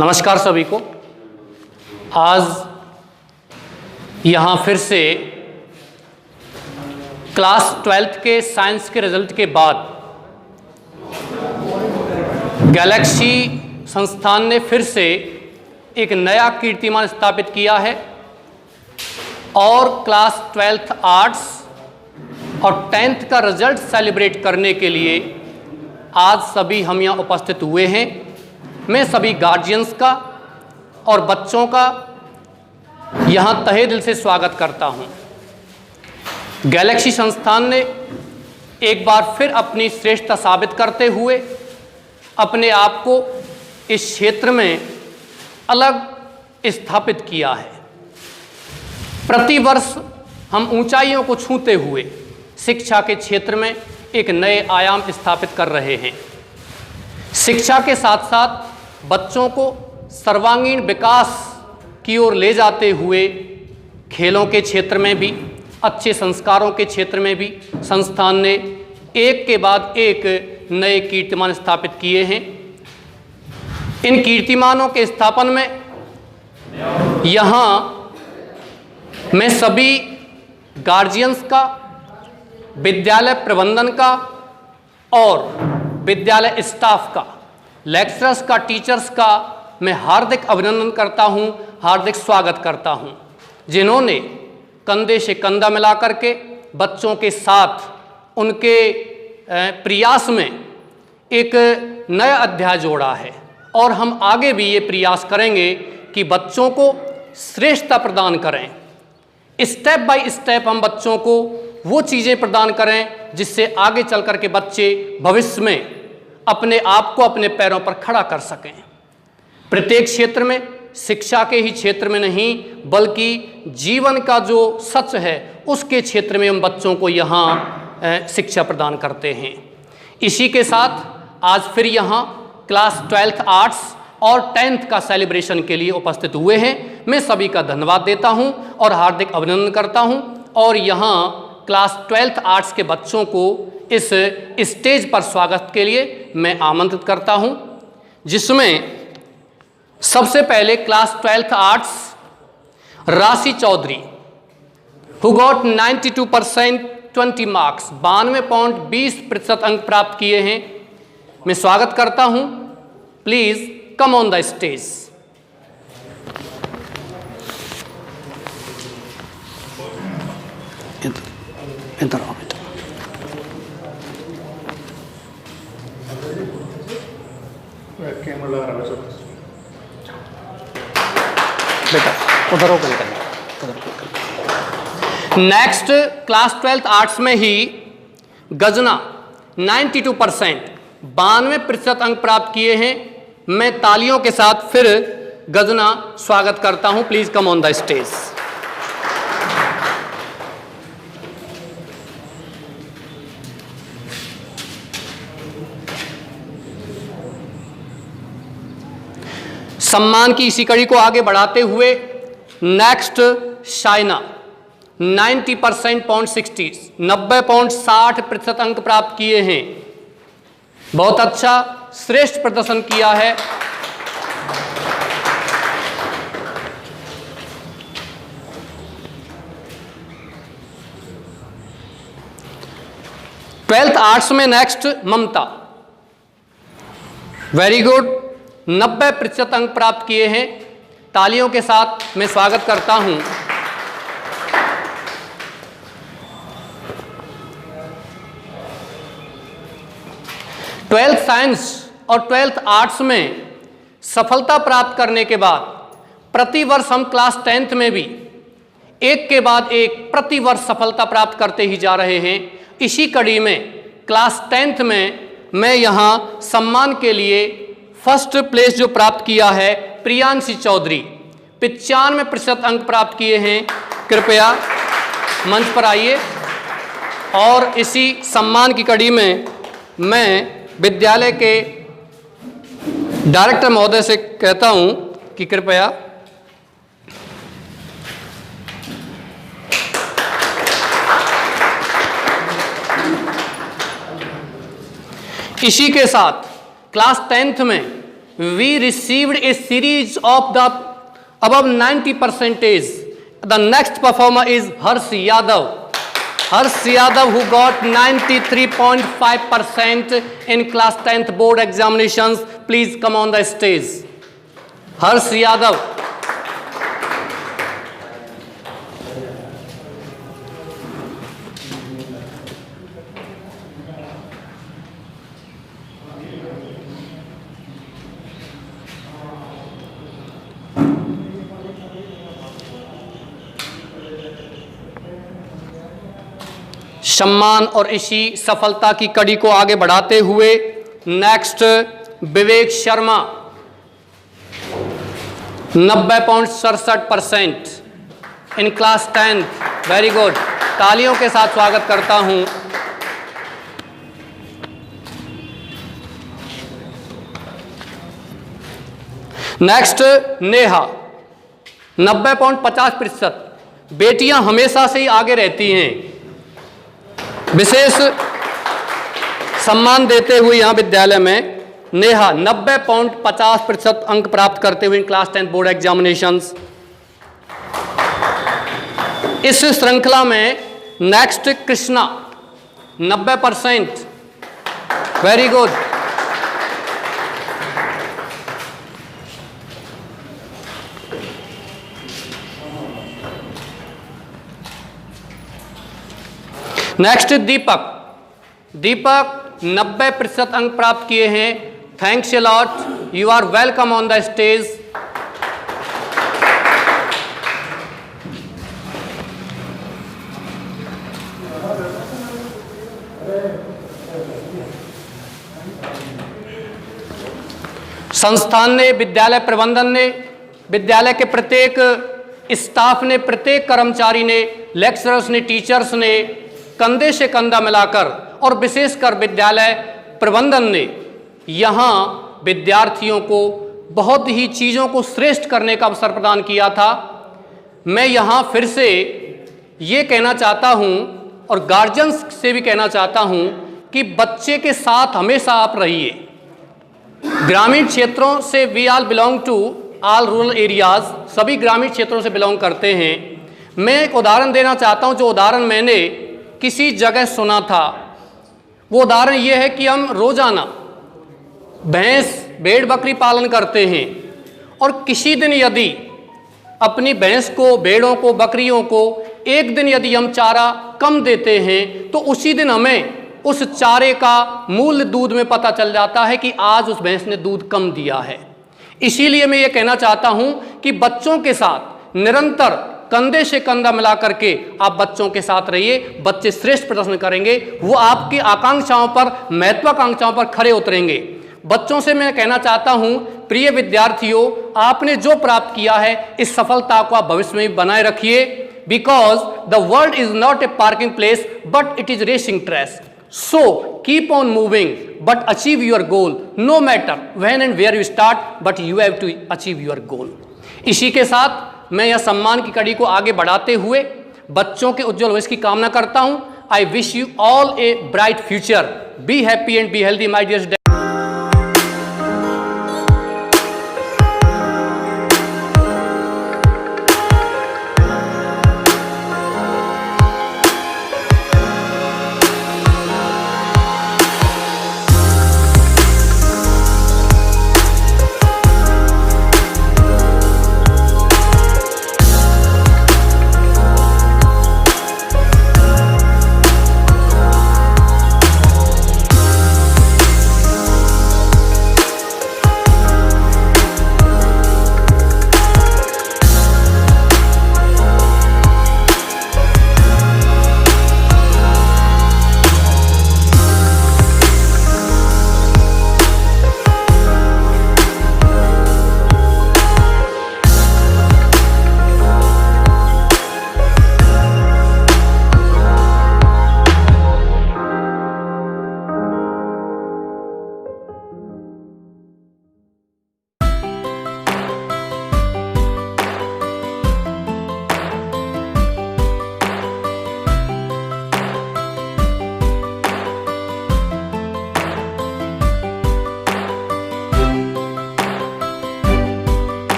नमस्कार सभी को। आज यहाँ फिर से क्लास 12th के साइंस के रिजल्ट के बाद गैलेक्सी संस्थान ने फिर से एक नया कीर्तिमान स्थापित किया है और क्लास 12th आर्ट्स और 10th का रिजल्ट सेलिब्रेट करने के लिए आज सभी हम यहाँ उपस्थित हुए हैं। मैं सभी गार्जियंस का और बच्चों का यहाँ तहे दिल से स्वागत करता हूँ। गैलेक्सी संस्थान ने एक बार फिर अपनी श्रेष्ठता साबित करते हुए अपने आप को इस क्षेत्र में अलग स्थापित किया है। प्रतिवर्ष हम ऊंचाइयों को छूते हुए शिक्षा के क्षेत्र में एक नए आयाम स्थापित कर रहे हैं। शिक्षा के साथ साथ बच्चों को सर्वांगीण विकास की ओर ले जाते हुए खेलों के क्षेत्र में भी, अच्छे संस्कारों के क्षेत्र में भी संस्थान ने एक के बाद एक नए कीर्तिमान स्थापित किए हैं। इन कीर्तिमानों के स्थापन में यहाँ मैं सभी गार्जियंस का, विद्यालय प्रबंधन का और विद्यालय स्टाफ का, लेक्चरर्स का, टीचर्स का मैं हार्दिक अभिनंदन करता हूं, हार्दिक स्वागत करता हूं, जिन्होंने कंधे से कंधा मिला करके बच्चों के साथ उनके प्रयास में एक नया अध्याय जोड़ा है। और हम आगे भी ये प्रयास करेंगे कि बच्चों को श्रेष्ठता प्रदान करें। स्टेप बाय स्टेप हम बच्चों को वो चीज़ें प्रदान करें जिससे आगे चल कर के बच्चे भविष्य में अपने आप को अपने पैरों पर खड़ा कर सकें। प्रत्येक क्षेत्र में, शिक्षा के ही क्षेत्र में नहीं बल्कि जीवन का जो सच है उसके क्षेत्र में हम बच्चों को यहाँ शिक्षा प्रदान करते हैं। इसी के साथ आज फिर यहाँ क्लास 12th आर्ट्स और 10th का सेलिब्रेशन के लिए उपस्थित हुए हैं। मैं सभी का धन्यवाद देता हूँ और हार्दिक अभिनंदन करता हूँ और यहाँ क्लास 12th आर्ट्स के बच्चों को इस स्टेज पर स्वागत के लिए मैं आमंत्रित करता हूं, जिसमें सबसे पहले क्लास 12th आर्ट्स राशि चौधरी हु गॉट 92% 20 मार्क्स, 92.20% अंक प्राप्त किए हैं। मैं स्वागत करता हूं। Please come on the stage. इधर आओ बेटा। बेटा उधर होकर नेक्स्ट क्लास 12th आर्ट्स में ही गजना 92% 92% अंक प्राप्त किए हैं। मैं तालियों के साथ फिर गजना स्वागत करता हूं। Please come on the stage. सम्मान की इसी कड़ी को आगे बढ़ाते हुए नेक्स्ट शाइना 90% अंक प्राप्त किए हैं। बहुत अच्छा, श्रेष्ठ प्रदर्शन किया है। ट्वेल्थ आर्ट्स में नेक्स्ट ममता, वेरी गुड, 90% अंक प्राप्त किए हैं। तालियों के साथ मैं स्वागत करता हूं। ट्वेल्थ साइंस और 12th आर्ट्स में सफलता प्राप्त करने के बाद प्रतिवर्ष हम क्लास 10th में भी एक के बाद एक प्रतिवर्ष सफलता प्राप्त करते ही जा रहे हैं। इसी कड़ी में क्लास 10th में मैं यहाँ सम्मान के लिए फर्स्ट प्लेस जो प्राप्त किया है प्रियांशी चौधरी, 95% अंक प्राप्त किए हैं। कृपया मंच पर आइए। और इसी सम्मान की कड़ी में मैं विद्यालय के डायरेक्टर महोदय से कहता हूं कि कृपया इसी के साथ क्लास 10th में we received a series of the above 90%. The next performer is Harsh Yadav. Harsh Yadav, who got 93.5% in class 10th board examinations. Please come on the stage. Harsh Yadav. सम्मान और इसी सफलता की कड़ी को आगे बढ़ाते हुए next Vivek Sharma 90.67% in class 10th। Very good, तालियों के साथ स्वागत करता हूं। नेक्स्ट नेहा 90.50%। बेटियां हमेशा से ही आगे रहती हैं। विशेष सम्मान देते हुए यहां विद्यालय में नेहा 90.50% अंक प्राप्त करते हुए क्लास 10 बोर्ड एग्जामिनेशंस। इस श्रृंखला में next Krishna 90%। Very good. Next Deepak 90% अंक प्राप्त किए हैं। Thanks a lot, you are welcome on the stage. संस्थान ने, विद्यालय प्रबंधन ने, विद्यालय के प्रत्येक स्टाफ ने, प्रत्येक कर्मचारी ने, लेक्चरर्स ने, टीचर्स ने कंधे से कंधा मिलाकर और विशेषकर विद्यालय प्रबंधन ने यहाँ विद्यार्थियों को बहुत ही चीज़ों को श्रेष्ठ करने का अवसर प्रदान किया था। मैं यहाँ फिर से ये कहना चाहता हूँ और गार्जियंस से भी कहना चाहता हूँ कि बच्चे के साथ हमेशा आप रहिए। ग्रामीण क्षेत्रों से we all belong to all rural areas, सभी ग्रामीण क्षेत्रों से बिलोंग करते हैं। मैं एक उदाहरण देना चाहता हूँ, जो उदाहरण मैंने किसी जगह सुना था। वो उदाहरण ये है कि हम रोजाना भैंस भेड़ बकरी पालन करते हैं और किसी दिन यदि अपनी भैंस को, भेड़ों को, बकरियों को एक दिन यदि हम चारा कम देते हैं तो उसी दिन हमें उस चारे का मूल्य दूध में पता चल जाता है कि आज उस भैंस ने दूध कम दिया है। इसीलिए मैं ये कहना चाहता हूं कि बच्चों के साथ निरंतर कंधे से कंधा मिला करके आप बच्चों के साथ रहिए। बच्चे श्रेष्ठ प्रदर्शन करेंगे, वो आपकी आकांक्षाओं पर, महत्वाकांक्षाओं पर खरे उतरेंगे। बच्चों से मैं कहना चाहता हूं, प्रिय विद्यार्थियों, आपने जो प्राप्त किया है इस सफलता को आप भविष्य में भी बनाए रखिए। Because the world is not a parking place but it is racing track. So keep on moving but achieve your goal, no matter when and where you start, but you have to achieve your goal। इसी के साथ मैं यह सम्मान की कड़ी को आगे बढ़ाते हुए बच्चों के उज्जवल भविष्य की कामना करता हूं। I wish you all a bright future. Be happy and be healthy, my dear students।